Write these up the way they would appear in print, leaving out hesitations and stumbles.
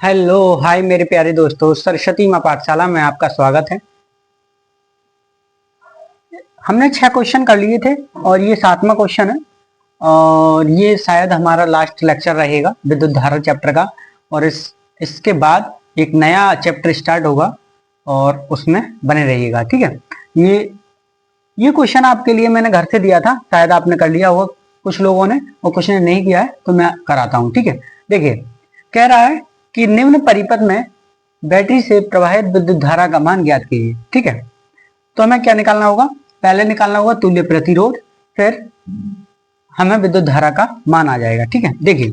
Hello hi मेरे प्यारे दोस्तों, सरस्वती माँ पाठशाला में आपका स्वागत है। हमने 6 क्वेश्चन कर लिए थे और ये 7वां क्वेश्चन है। और ये शायद हमारा लास्ट लेक्चर रहेगा विद्युत धारा चैप्टर का। और इसके बाद एक नया चैप्टर स्टार्ट होगा और उसमें बने रहिएगा, ठीक है। ये क्वेश्चन आपके लिए मैंने घर से दिया था, शायद आपने कर लिया होगा कुछ लोगों ने, और कुछ ने नहीं किया है तो मैं कराता हूँ, ठीक है। देखिए, कह रहा है कि निम्न परिपथ में बैटरी से प्रवाहित विद्युत धारा का मान ज्ञात कीजिए, ठीक है। तो हमें क्या निकालना होगा? पहले निकालना होगा तुल्य प्रतिरोध, फिर हमें विद्युत धारा का मान आ जाएगा, ठीक है। देखिए,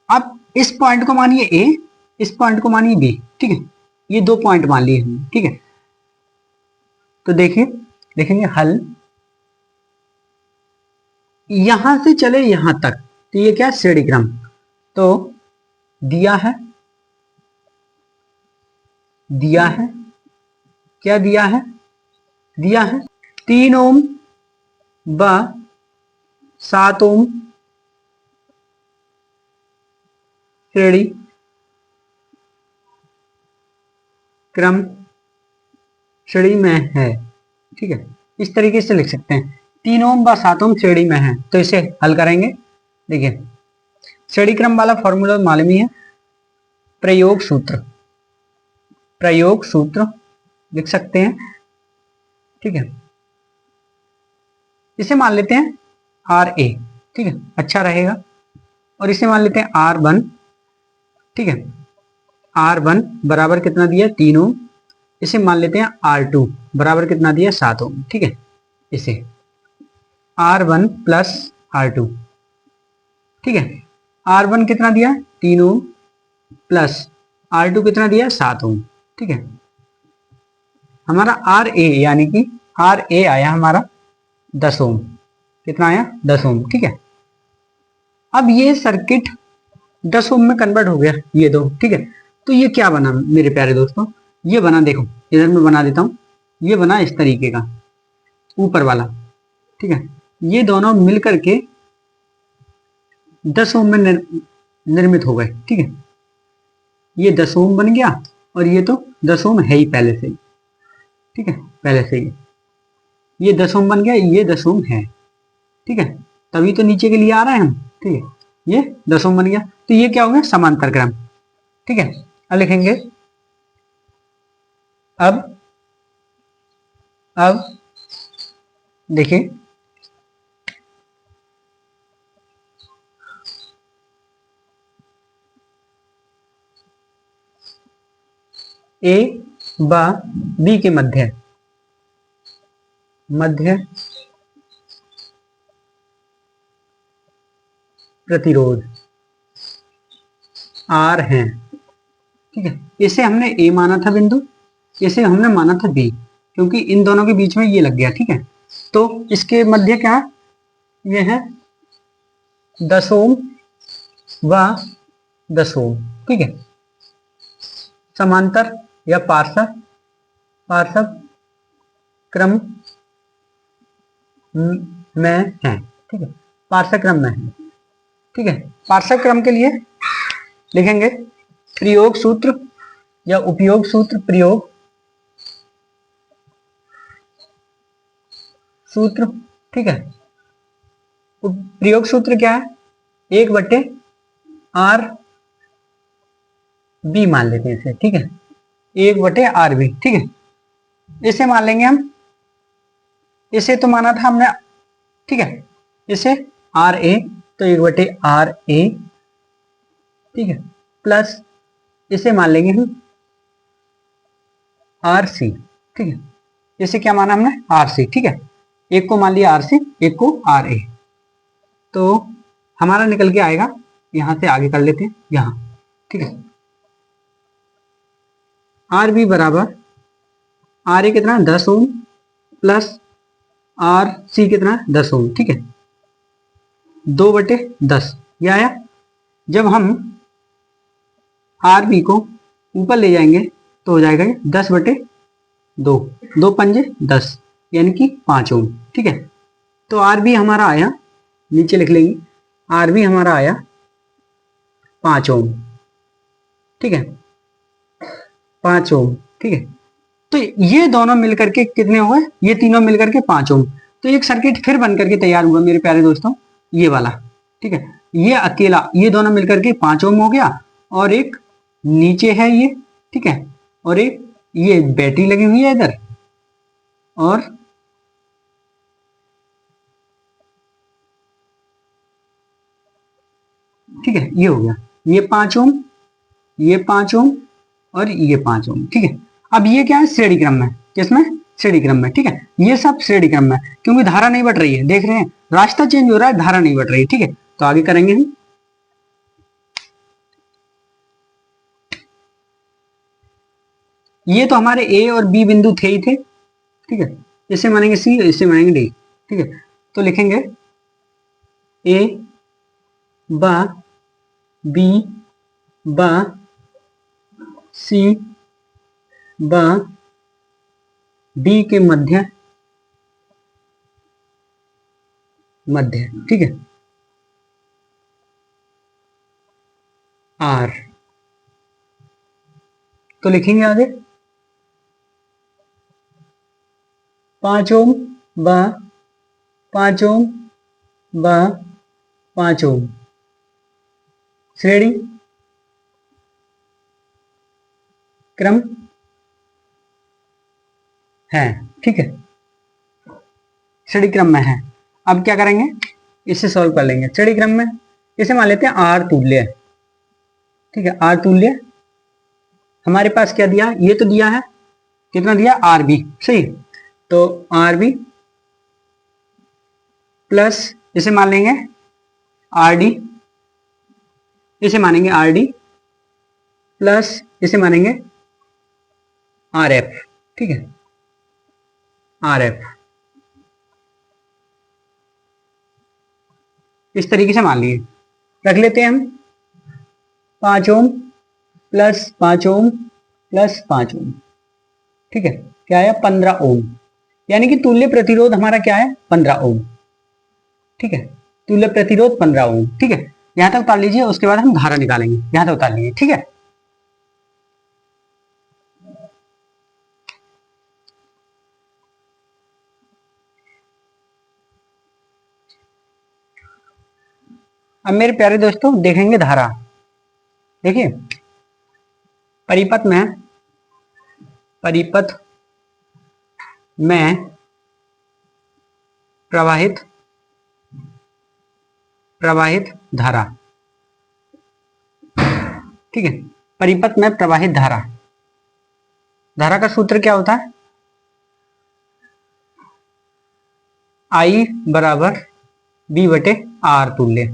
अब इस पॉइंट को मानिए ए, इस पॉइंट को मानिए बी, ठीक है। ये 2 पॉइंट मान लिए हमने, ठीक है। तो देखिए, देखेंगे हल, यहां से चले यहां तक, तो ये क्या श्रेणी क्रम, तो दिया है, दिया है, क्या दिया है? दिया है 3 ओम व 7 ओम श्रेणी क्रम श्रेणी में है, ठीक है। इस तरीके से लिख सकते हैं, 3 ओम व 7 ओम श्रेणी में है, तो इसे हल करेंगे। देखिए, श्रेणी क्रम वाला फॉर्मूला मालूम ही है, प्रयोग सूत्र, प्रयोग सूत्र लिख सकते हैं, ठीक है। इसे मान लेते हैं आर ए, ठीक है, अच्छा रहेगा। और इसे मान लेते हैं R1, ठीक है। R1 बराबर कितना दिया? 3 ओम। इसे मान लेते हैं R2 बराबर कितना दिया? 7 ओम, ठीक है। इसे R1 प्लस R2, ठीक है। R1 कितना दिया? 3 ओम प्लस R2 कितना दिया? 7 ओम, ठीक है। हमारा RA यानी कि RA आया हमारा 10 ओम। कितना आया? 10 ओम, ठीक है। अब ये सर्किट 10 ओम में कन्वर्ट हो गया, ये दो, ठीक है। तो ये क्या बना मेरे प्यारे दोस्तों? ये बना, देखो इधर मैं बना देता हूं, ये बना इस तरीके का, ऊपर वाला, ठीक है। ये दोनों मिल करके 10 ओम में निर्मित हो गए, ठीक है। ये 10 ओम बन गया और ये तो 10 ओम है ही पहले से ही, ठीक है, पहले से ही ये 10 ओम बन गया, ये 10 ओम है, ठीक है। तभी तो नीचे के लिए आ रहा है हम, ठीक है। ये 10 ओम बन गया, तो ये क्या हो गया? समांतर क्रम, ठीक है। अब लिखेंगे, अब देखिए, ए व बी के मध्य मध्य प्रतिरोध आर है, ठीक है। इसे हमने ए माना था बिंदु, इसे हमने माना था बी, क्योंकि इन दोनों के बीच में ये लग गया, ठीक है। तो इसके मध्य क्या है? ये है 10 ओम व 10 ओम, ठीक है। समांतर या पार्श्व क्रम में है, ठीक है। पार्श्व क्रम में है, ठीक है। पार्श्व क्रम के लिए लिखेंगे प्रयोग सूत्र या उपयोग सूत्र, प्रयोग सूत्र, ठीक है। प्रयोग सूत्र क्या है? 1/R बी मान लेते हैं इसे, ठीक है। 1/R बी, ठीक है। इसे मान लेंगे हम, इसे तो माना था हमने, ठीक है। इसे आर ए, तो 1/R ए, ठीक है, प्लस इसे मान लेंगे हम आर सी, ठीक है। इसे क्या माना हमने? आर सी, ठीक है। एक को मान लिया आर सी, एक को आर ए, तो हमारा निकल के आएगा, यहां से आगे कर लेते हैं यहां, ठीक है। आर बी बराबर आर ए कितना? 10 ओम प्लस आर सी कितना? 10 ओम, ठीक है। 2/10 ये आया। जब हम आर बी को ऊपर ले जाएंगे तो हो जाएगा 10/2, 2×5 = 10, यानी कि 5 ओम, ठीक है। तो आर बी हमारा आया, नीचे लिख लेंगे, आर बी हमारा आया 5 ओम, ठीक है, 5 ओम। ठीक है, तो ये दोनों मिलकर के कितने हुए, ये तीनों मिलकर के 5 ओम। तो एक सर्किट फिर बन करके तैयार हुआ मेरे प्यारे दोस्तों, ये वाला। ठीक है, ये अकेला, ये दोनों मिलकर के 5 ओम हो गया, और एक नीचे है ये। ठीक है, और एक ये बैटरी लगी हुई है इधर, और ठीक है, ये हो गया, ये 5 ओम, ये 5 ओम, और ये 5 ओम। ठीक है, अब ये क्या है, श्रेणी क्रम में, किसमें, श्रेणी क्रम में। ठीक है, ये सब श्रेणी क्रम में, क्योंकि धारा नहीं बढ़ रही है, देख रहे हैं रास्ता चेंज हो रहा है, धारा नहीं बढ़ रही है। ठीक है, तो आगे करेंगे हम। ये तो हमारे ए और बी बिंदु थे ही थे। ठीक है, इससे मानेंगे सी, इससे मानेंगे डी। ठीक है, तो लिखेंगे ए बा बी बा सी बा डी के मध्य मध्य। ठीक है, आर, तो लिखेंगे आगे 5 ओम बा 5 ओम बा 5 ओम, श्रेणी क्रम है। ठीक है, श्रेणी क्रम में है। अब क्या करेंगे, इसे सॉल्व कर लेंगे श्रेणी क्रम में। इसे मान लेते हैं आर तुल्य। ठीक है, आर तुल्य हमारे पास क्या दिया, ये तो दिया है, कितना दिया, आर बी। सही, तो आर बी प्लस इसे मान लेंगे आर डी, इसे मानेंगे आर डी प्लस इसे मानेंगे आर एफ। ठीक है, आर एफ इस तरीके से मान लिए, रख लेते हैं हम 5 ओम प्लस 5 ओम प्लस 5 ओम। ठीक है, क्या आया, 15 ओम, यानी कि तुल्य प्रतिरोध हमारा क्या है, 15 ओम। ठीक है, तुल्य प्रतिरोध 15 ओम। ठीक है, यहां तक उतार लीजिए, उसके बाद हम धारा निकालेंगे, यहां तक उतार लीजिए। ठीक है, अब मेरे प्यारे दोस्तों देखेंगे धारा। देखिए, परिपथ में प्रवाहित धारा। ठीक है, परिपथ में प्रवाहित धारा, धारा का सूत्र क्या होता है, आई बराबर बी बटे आर तुल्य।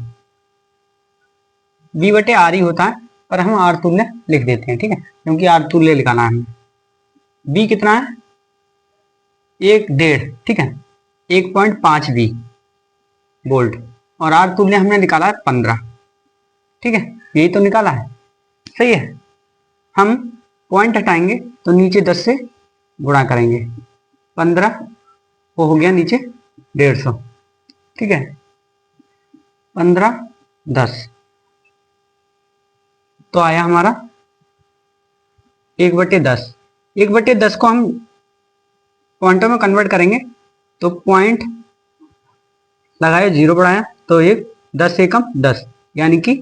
बी बटे आर ही होता है, पर हम आर तुल्य लिख देते हैं। ठीक है, क्योंकि आर तुल्य लिखाना है हमें। बी कितना है, 1.5। ठीक है, 1.5 बी वोल्ट, और आर तुल्य हमने निकाला है 15। ठीक है, यही तो निकाला है, सही है। हम पॉइंट हटाएंगे तो नीचे 10 से गुणा करेंगे, 15 वो हो गया नीचे 150। ठीक है, 15 10 तो आया हमारा 1/10। 1/10 को हम क्वांटम में कन्वर्ट करेंगे तो पॉइंट लगाया, 0 बढ़ाया तो 1, 10 एकम 10, यानी कि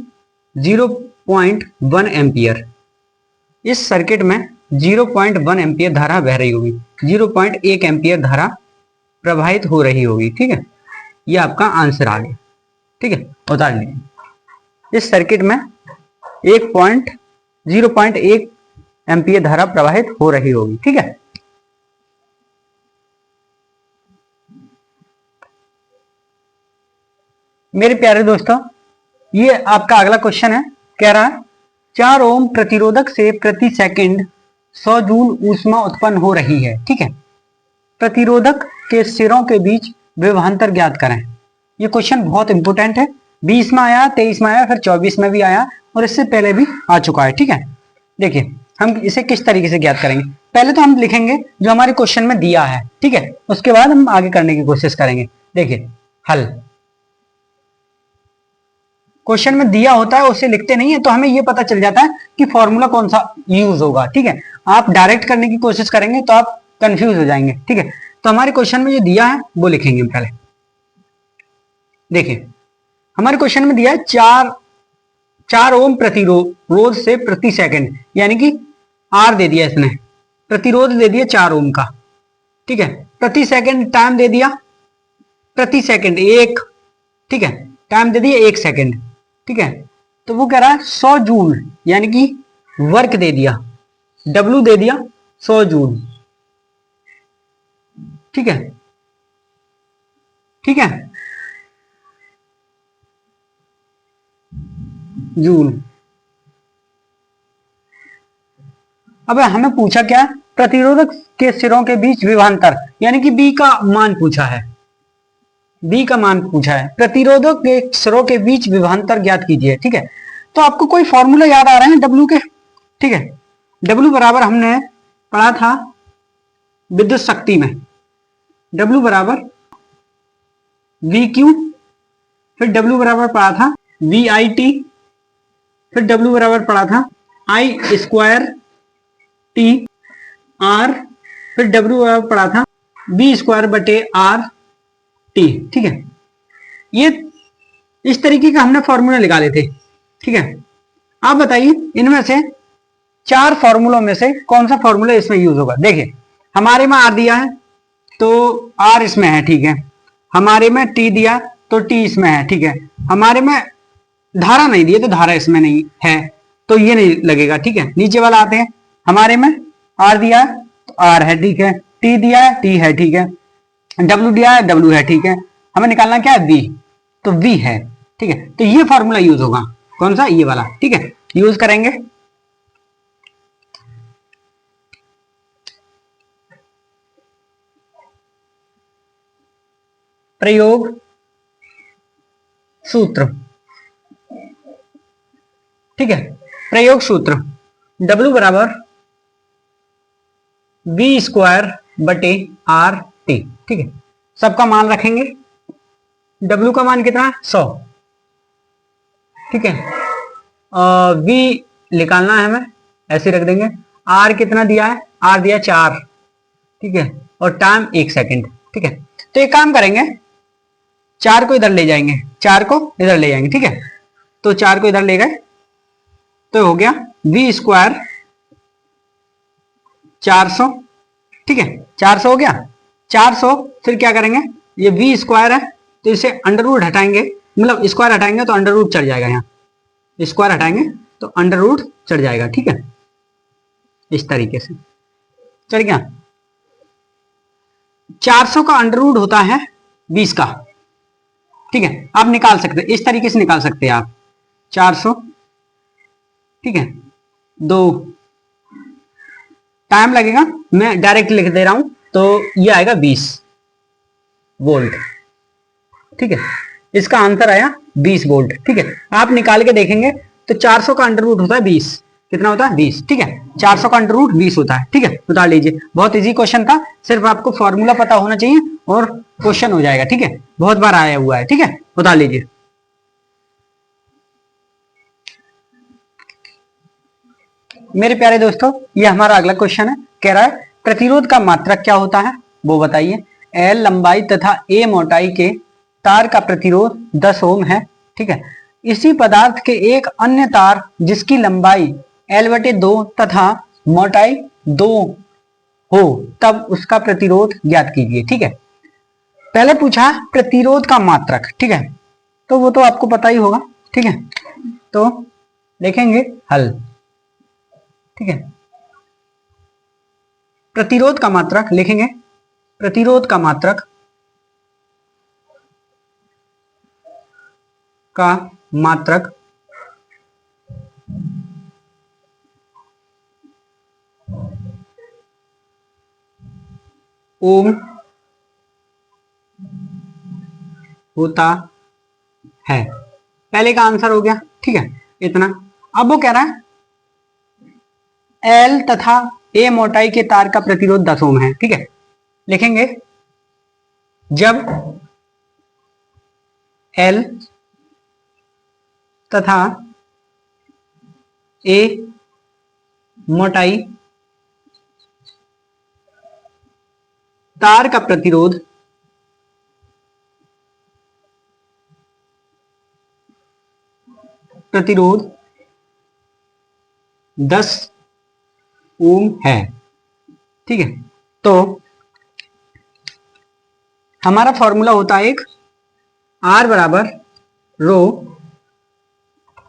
0.1 एम्पियर। इस सर्किट में 0.1 एम्पियर धारा बह रही होगी, 0.1 एम्पियर धारा प्रवाहित हो रही होगी। ठीक है, ये आपका आंसर आ गया। ठीक है, उतार लीजिए। इस सर्किट में 0.1 एम्पियर धारा प्रवाहित हो रही होगी। ठीक है, मेरे प्यारे दोस्तों ये आपका अगला क्वेश्चन है, कह रहा है 4 ओम प्रतिरोधक से प्रति सेकंड 100 जूल ऊष्मा उत्पन्न हो रही है। ठीक है, प्रतिरोधक के सिरों के बीच विभवांतर ज्ञात करें। ये क्वेश्चन बहुत इंपोर्टेंट है, 20 में आया, 23 में आया, फिर 24 में भी आया, और इससे पहले भी आ चुका है। ठीक है, देखिए हम इसे किस तरीके से ज्ञात करेंगे। पहले तो हम लिखेंगे जो हमारे क्वेश्चन में दिया है। ठीक है, उसके बाद हम आगे करने की कोशिश करेंगे। देखिए हल, क्वेश्चन में दिया होता है उसे लिखते नहीं है, तो हमें ये पता चल जाता है कि फॉर्मूला कौन सा यूज होगा। ठीक है, आप डायरेक्ट करने की कोशिश करेंगे तो आप कंफ्यूज हो जाएंगे। ठीक है, तो हमारे क्वेश्चन में जो दिया है वो लिखेंगे पहले। देखिए हमारे क्वेश्चन में दिया है 4 ओम प्रतिरोध से प्रति सेकंड, यानी कि आर दे दिया इसने, प्रतिरोध दे दिया 4 ओम का। ठीक है, प्रति सेकंड टाइम दे दिया, प्रति सेकंड एक, ठीक है, टाइम दे दिया 1 सेकंड। ठीक है, तो वो कह रहा है 100 जूल, यानी कि वर्क दे दिया, डब्ल्यू दे दिया 100 जूल। ठीक है, ठीक है, जूल। अब हमें पूछा क्या, प्रतिरोधक के सिरों के बीच विभवांतर, यानी कि बी का मान पूछा है, बी का मान पूछा है, प्रतिरोधक के सिरों के बीच विभवांतर ज्ञात कीजिए। ठीक है, तो आपको कोई फॉर्मूला याद आ रहे हैं डब्ल्यू के? ठीक है, डब्ल्यू बराबर हमने पढ़ा था विद्युत शक्ति में, डब्ल्यू बराबर वी क्यू, फिर डब्ल्यू बराबर पढ़ा था वी आई टी, फिर डब्ल्यू बराबर पढ़ा था आई स्क्वायर टी आर, फिर डब्ल्यू बराबर पढ़ा था बी स्क्वायर बटे आर टी। ठीक है, ये इस तरीके का हमने फॉर्मूला निकाले थे। ठीक है, आप बताइए इनमें से 4 फॉर्मूलों में से कौन सा फॉर्मूला इसमें यूज होगा। देखिए हमारे में आर दिया है तो आर इसमें है, ठीक है, हमारे में टी दिया तो टी इसमें है। ठीक है, हमारे में धारा नहीं दी है तो धारा इसमें नहीं है, तो ये नहीं लगेगा। ठीक है, नीचे वाला आते हैं, हमारे में आर दिया है तो आर है, ठीक है, टी दिया है टी है, ठीक है, डब्ल्यू दिया है डब्ल्यू है, ठीक है, हमें निकालना क्या है वी, तो वी है। ठीक है, तो ये फॉर्मूला यूज होगा, कौन सा, ये वाला। ठीक है, यूज करेंगे। प्रयोग सूत्र, ठीक है, प्रयोग सूत्र W बराबर वी स्क्वायर बटे आर टी। ठीक है, सबका मान रखेंगे, W का मान कितना है 100। ठीक है, वी निकालना है हमें, ऐसे रख देंगे। आर कितना दिया है, आर दिया 4, ठीक है, और टाइम 1 सेकंड। ठीक है, तो एक काम करेंगे, 4 को इधर ले जाएंगे, 4 को इधर ले जाएंगे। ठीक है, तो 4 को इधर ले गए तो हो गया वी स्क्वायर 400। ठीक है, 400 हो गया, 400 फिर क्या करेंगे, ये वी स्क्वायर है तो इसे अंडर रूट हटाएंगे, मतलब स्क्वायर हटाएंगे तो अंडर रूट चढ़ जाएगा, यहाँ स्क्वायर हटाएंगे तो अंडर रूट चढ़ जाएगा। ठीक है, इस तरीके से चढ़ गया। 400 का अंडर रूट होता है 20 का। ठीक है, आप निकाल सकते हैं, इस तरीके से निकाल सकते हैं आप 400। ठीक है, 2 टाइम लगेगा, मैं डायरेक्ट लिख दे रहा हूं, तो ये आएगा 20 वोल्ट। ठीक है, इसका आंसर आया 20 वोल्ट। ठीक है, आप निकाल के देखेंगे तो 400 का अंडर रूट होता है 20, कितना होता है 20। ठीक है, 400 का अंडर रूट 20 होता है। ठीक है, उतार लीजिए, बहुत इजी क्वेश्चन था, सिर्फ आपको फॉर्मूला पता होना चाहिए और क्वेश्चन हो जाएगा। ठीक है, बहुत बार आया हुआ है। ठीक है, उतार लीजिए। मेरे प्यारे दोस्तों, ये हमारा अगला क्वेश्चन है, कह रहा है प्रतिरोध का मात्रक क्या होता है वो बताइए। एल लंबाई तथा ए मोटाई के तार का प्रतिरोध 10 ओम है। ठीक है, इसी पदार्थ के एक अन्य तार जिसकी लंबाई L/2 तथा मोटाई 2 हो तब उसका प्रतिरोध ज्ञात कीजिए। ठीक है, पहले पूछा प्रतिरोध का मात्रक। ठीक है, तो वो तो आपको पता ही होगा। ठीक है, तो देखेंगे हल। ठीक है, प्रतिरोध का मात्रक लिखेंगे, प्रतिरोध का मात्रक का मात्रक ओम होता है। पहले का आंसर हो गया। ठीक है, इतना। अब वो कह रहा है एल तथा ए मोटाई के तार का प्रतिरोध 10 ओम है। ठीक है, लिखेंगे जब एल तथा A मोटाई तार का प्रतिरोध प्रतिरोध 10 ओम है। ठीक है, तो हमारा फॉर्मूला होता है एक R बराबर रो,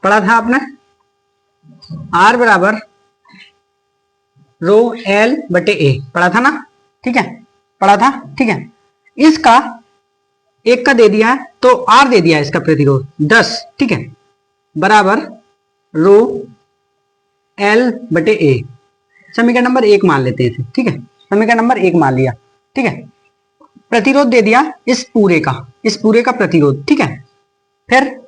पढ़ा था आपने, R बराबर रो L बटे A, पढ़ा था ना। ठीक है, पढ़ा था। ठीक है, इसका एक का दे दिया है तो R दे दिया है इसका प्रतिरोध 10। ठीक है, बराबर रो L बटे A, समीकरण नंबर 1 मान लेते हैं इसे। ठीक है, समीकरण नंबर 1 मान लिया। ठीक है, प्रतिरोध दे दिया इस पूरे का प्रतिरोध। ठीक है, फिर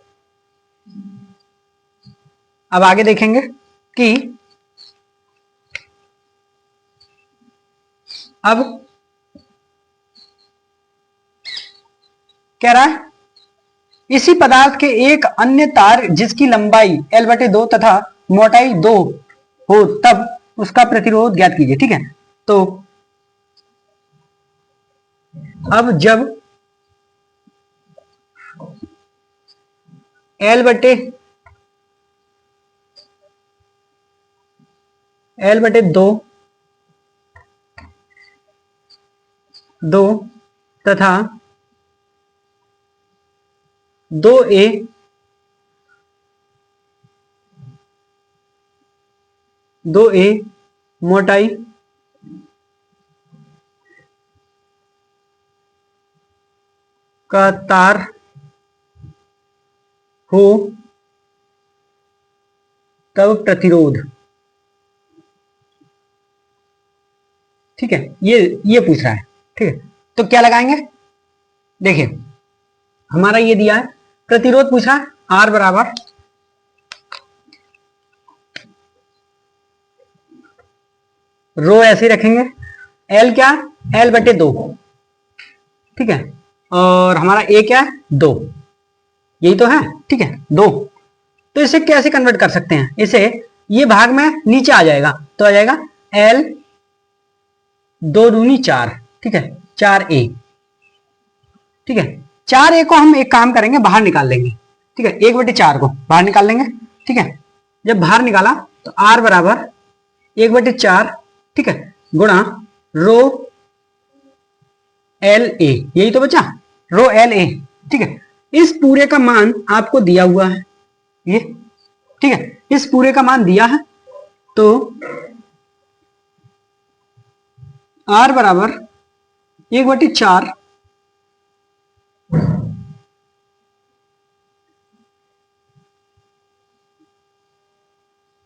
अब आगे देखेंगे कि अब कह रहा है इसी पदार्थ के एक अन्य तार जिसकी लंबाई L बटे 2 तथा मोटाई 2 हो तब उसका प्रतिरोध ज्ञात कीजिए। ठीक है, तो अब जब L बटे 2 तथा 2A मोटाई का तार हो तब प्रतिरोध। ठीक है, ये पूछ रहा है। ठीक है, तो क्या लगाएंगे, देखिए हमारा ये दिया है प्रतिरोध पूछ रहा है, R बराबर रो ऐसे रखेंगे, L क्या, L बटे 2। ठीक है, और हमारा A क्या है 2, यही तो है। ठीक है, 2, तो इसे कैसे कन्वर्ट कर सकते हैं, इसे ये भाग में नीचे आ जाएगा तो आ जाएगा L 2 दूनी 4। ठीक है, 4A। ठीक है, 4A को हम एक काम करेंगे, बाहर निकाल लेंगे। ठीक है, 1 बटे 4 को बाहर निकाल लेंगे। ठीक है, जब बाहर निकाला तो R बराबर 1 बटे 4, ठीक है, गुणा रो LA, यही तो बचा रो LA। ठीक है, इस पूरे का मान आपको दिया हुआ है ये। ठीक है, इस पूरे का मान दिया है तो R बराबर 1 बटे 4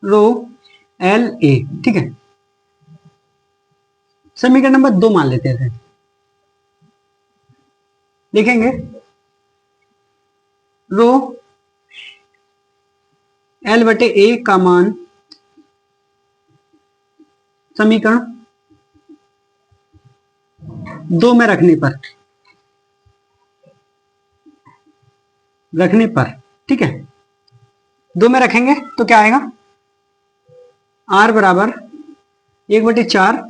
रो LA। ठीक है, समीकरण नंबर 2 मान लेते हैं, लिखेंगे रो L बटे A का मान समीकरण 2 में रखने पर, ठीक है, 2 में रखेंगे तो क्या आएगा, R बराबर 1 बटे 4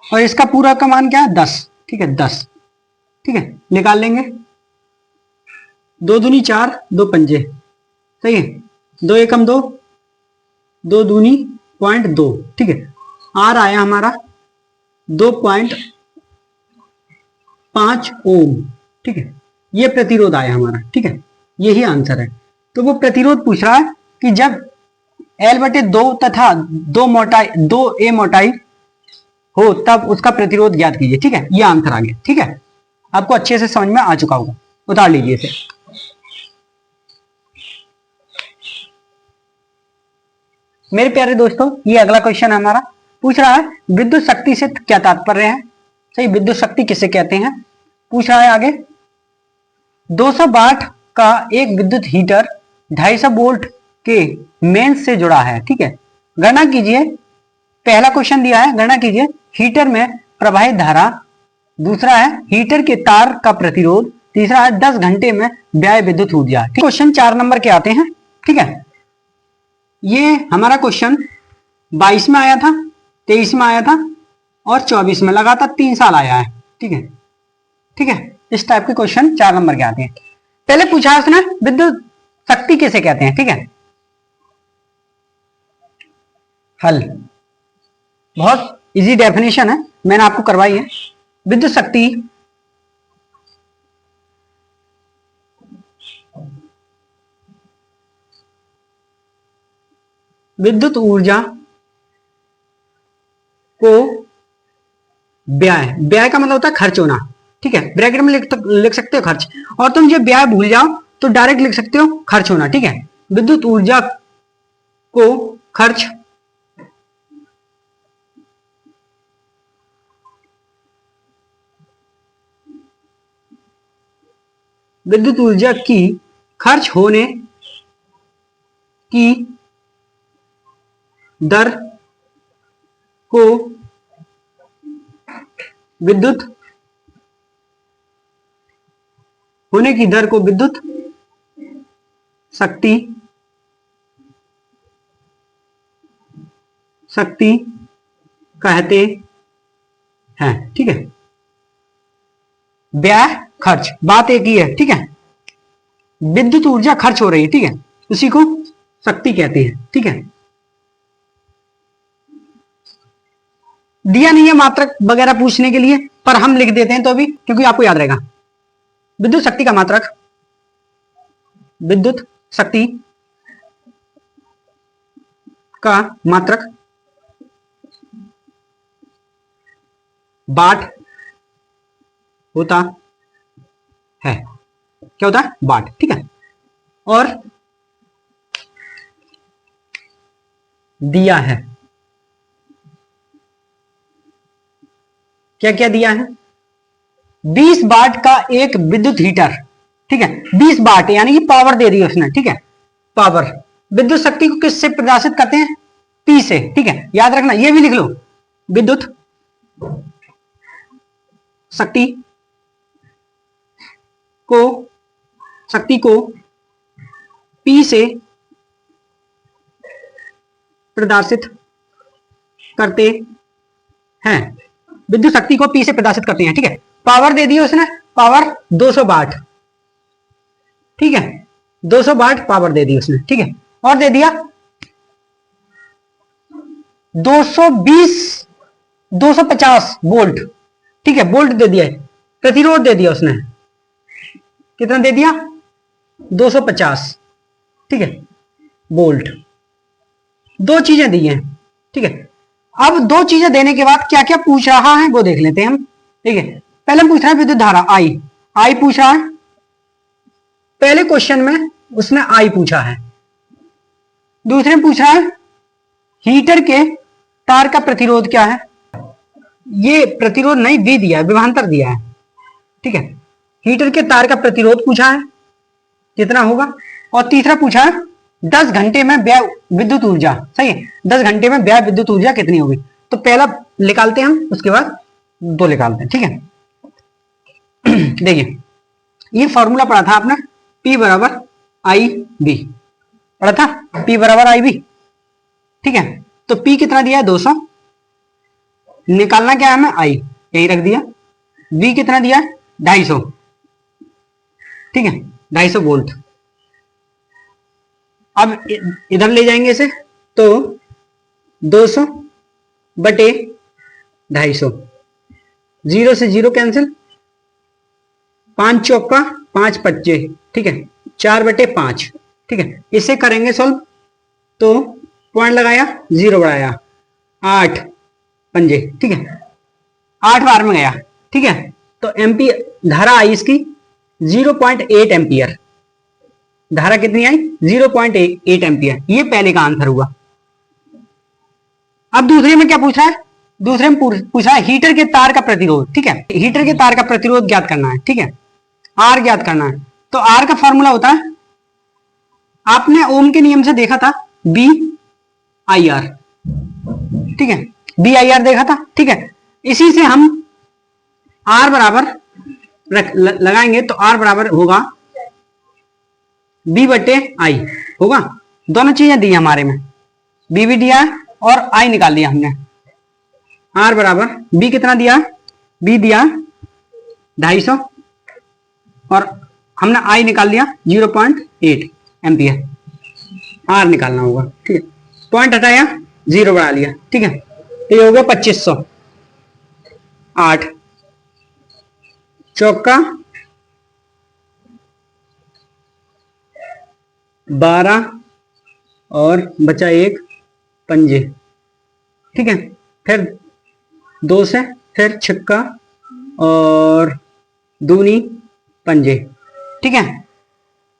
और इसका पूरा का मान क्या है 10। ठीक है, 10। ठीक है, निकाल लेंगे, 2 दूनी 4, 2 पंजे, सही है, 2 एकम 2, 2 दूनी 0.2। ठीक है, R आया हमारा 2.5 ओम। ठीक है, ये प्रतिरोध आया हमारा। ठीक है, यही आंसर है। तो वो प्रतिरोध पूछ रहा है कि जब L बटे 2 तथा 2A मोटाई हो तब उसका प्रतिरोध ज्ञात कीजिए। ठीक है, ये आंसर आ गया। ठीक है, आपको अच्छे से समझ में आ चुका होगा, उतार लीजिए इसे। मेरे प्यारे दोस्तों, ये अगला क्वेश्चन हमारा पूछ रहा है विद्युत शक्ति से क्या तात्पर्य है। सही, विद्युत शक्ति किसे कहते हैं, पूछ रहा है आगे। 200 वाट का एक विद्युत हीटर 250 वोल्ट के मेंस से जुड़ा है। ठीक है, गणना कीजिए, पहला क्वेश्चन दिया है, गणना कीजिए हीटर में प्रवाहित धारा, दूसरा है हीटर के तार का प्रतिरोध, तीसरा है 10 घंटे में व्यय विद्युत ऊर्जा। क्वेश्चन 4 नंबर के आते हैं। ठीक है, ये हमारा क्वेश्चन 22 में आया था, 23 में आया था और 24 में, लगातार 3 साल आया है। ठीक है, ठीक है, इस टाइप के क्वेश्चन 4 नंबर के आते हैं। पहले पूछा है उसने विद्युत शक्ति किसे कहते हैं। ठीक है, हल, बहुत इजी डेफिनेशन है, मैंने आपको करवाई है। विद्युत शक्ति विद्युत ऊर्जा को ब्याय, ब्याय का मतलब होता है खर्च होना। ठीक है, ब्रैकेट में लिख सकते हो खर्च, और तुम ये ब्याय भूल जाओ तो डायरेक्ट लिख सकते हो खर्च होना। ठीक है, विद्युत ऊर्जा को खर्च विद्युत ऊर्जा की खर्च होने की दर को विद्युत होने की दर को विद्युत शक्ति कहते हैं। ठीक है, व्यय खर्च बात एक ही है। ठीक है, विद्युत ऊर्जा खर्च हो रही है, ठीक है, उसी को शक्ति कहते हैं। ठीक है, दिया नहीं है मात्रक वगैरह पूछने के लिए, पर हम लिख देते हैं तो अभी, क्योंकि आपको याद रहेगा। विद्युत शक्ति का मात्रक, विद्युत शक्ति का मात्रक वाट होता है। क्या होता है? वाट। ठीक है, और दिया है, क्या क्या दिया है? 20 वाट का एक विद्युत हीटर। ठीक है, 20 वाट यानी कि पावर दे दी उसने। ठीक है, पावर, विद्युत शक्ति को किससे प्रदर्शित करते हैं? पी से। ठीक है, याद रखना, ये भी लिख लो, विद्युत शक्ति को पी से प्रदर्शित करते हैं। विद्युत शक्ति को पी से प्रदर्शित करते हैं। ठीक है, पावर दे दी उसने, पावर 200 वाट। ठीक है, 200 वाट पावर दे दी उसने। ठीक है, और दे दिया 220 250 वोल्ट। ठीक है, वोल्ट दे दिया, प्रतिरोध दे दिया उसने, कितना दे दिया? 250। ठीक है, वोल्ट। दो चीजें दी हैं। ठीक है, अब दो चीजें देने के बाद क्या क्या पूछ रहा है वो देख लेते हैं हम। ठीक है, पहले हम पूछ रहे हैं विद्युत धारा आई, आई पूछ रहा है। पहले क्वेश्चन में उसने आई पूछा है। दूसरे में पूछ रहा है हीटर के तार का प्रतिरोध क्या है। ये प्रतिरोध नहीं, वी दिया है, विभवांतर दिया है। ठीक है, हीटर के तार का प्रतिरोध पूछा है कितना होगा, और तीसरा पूछा है 10 घंटे में व्यय विद्युत ऊर्जा। सही है, 10 घंटे में व्यय विद्युत ऊर्जा कितनी होगी। तो पहला निकालते हैं हम, उसके बाद दो निकालते हैं। ठीक है, देखिए ये फॉर्मूला पढ़ा था आपने, P बराबर आई बी, पढ़ा था P बराबर आई बी। ठीक है, तो P कितना दिया है? 200। निकालना क्या है हमें? आई, यही रख दिया। V कितना दिया है? 250। ठीक है, 250 वोल्ट। अब इधर ले जाएंगे इसे, तो 200 बटे 250, 0 से 0 कैंसिल, 5 चौका 5 पच्चे। ठीक है, 4 बटे 5। ठीक है, इसे करेंगे सॉल्व, तो पॉइंट लगाया, 0 बढ़ाया, 8 पंजे। ठीक है, 8 बार में गया। ठीक है, तो एम्पियर धारा आई इसकी 0.8 एम्पियर। धारा कितनी आई? 0.8 एम्पियर। ये पहले का आंसर हुआ। अब दूसरे में क्या पूछा है? दूसरे में पूछा है हीटर के तार का प्रतिरोध। ठीक है, हीटर के तार का प्रतिरोध ज्ञात करना है। ठीक है, आर ज्ञात करना है। तो आर का फॉर्मूला होता है, आपने ओम के नियम से देखा था, बी आई आर। ठीक है, बी आई आर देखा था। ठीक है, इसी से हम आर बराबर लगाएंगे, तो आर बराबर होगा बी बटे आई होगा। दोनों चीजें दी हमारे में, बी भी दिया और आई निकाल दिया हमने। आर बराबर बी कितना दिया, बी दिया 250 और हमने आई निकाल दिया 0.8 एम्पियर। आर निकालना होगा, ठीक है। पॉइंट हटाया, 0 बढ़ा लिया, ठीक है। तो ये हो गया 2500। 8 चौका 12 और बचा 1 पंजे, ठीक है। फिर 2 से, फिर छक्का और दूनी पंजे, ठीक है।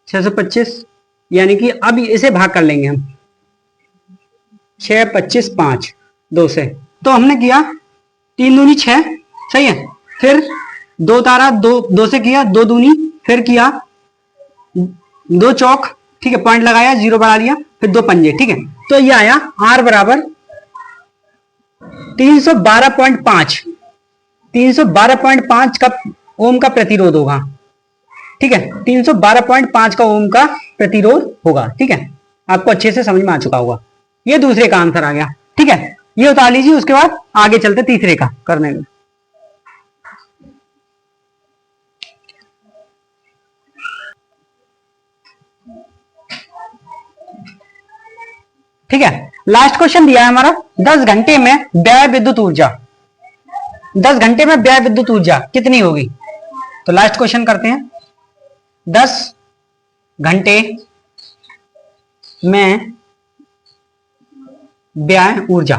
625 यानी कि अब इसे भाग कर लेंगे हम, 6 25 5 2 से। तो हमने किया 3 दूनी 6, सही है। फिर 2 तारा 2 से किया, 2 दूनी, फिर किया 2 चौक, ठीक है। पॉइंट लगाया, 0 बढ़ा लिया, फिर 2 पंजे, ठीक है। तो ये आया आर बराबर 312.5। 312.5 का ओम का प्रतिरोध होगा, ठीक है। 312.5 का ओम का प्रतिरोध होगा, ठीक है। आपको अच्छे से समझ में आ चुका होगा। ये दूसरे का आंसर आ गया, ठीक है। ये उतार लीजिए, उसके बाद आगे चलते तीसरे का करने में। ठीक है, लास्ट क्वेश्चन दिया है हमारा 10 घंटे में व्यय विद्युत ऊर्जा। 10 घंटे में व्यय विद्युत ऊर्जा कितनी होगी? तो लास्ट क्वेश्चन करते हैं। 10 घंटे में व्यय ऊर्जा,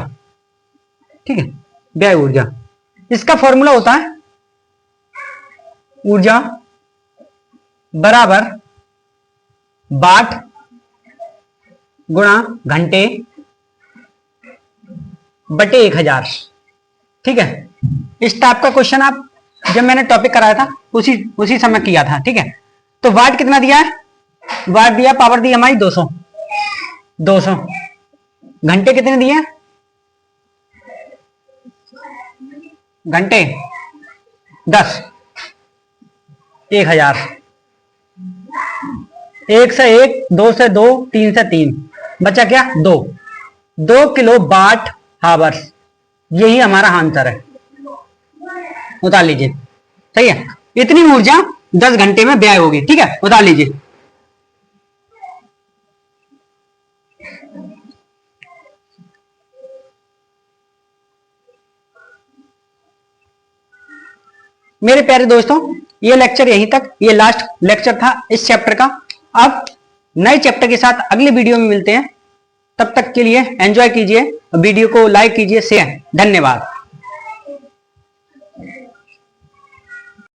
ठीक है। व्यय ऊर्जा, इसका फॉर्मूला होता है ऊर्जा बराबर वाट गुणा घंटे बटे 1000, ठीक है। इस टाइप का क्वेश्चन आप जब मैंने टॉपिक कराया था उसी समय किया था, ठीक है। तो वाट कितना दिया है? वाट दिया, पावर दी हमारी 200। 200 घंटे कितने दिए? घंटे 10, 1000। 1 से 1, 2 से 2, 3 से 3, बचा क्या? 2 किलो वाट हावर्स। यही हमारा आंसर है, उतार लीजिए, सही है। इतनी ऊर्जा 10 घंटे में व्यय होगी, ठीक है। उतार लीजिए। मेरे प्यारे दोस्तों, ये लेक्चर यहीं तक, ये लास्ट लेक्चर था इस चैप्टर का। अब नए चैप्टर के साथ अगले वीडियो में मिलते हैं। तब तक के लिए एंजॉय कीजिए, वीडियो को लाइक कीजिए, शेयर। धन्यवाद।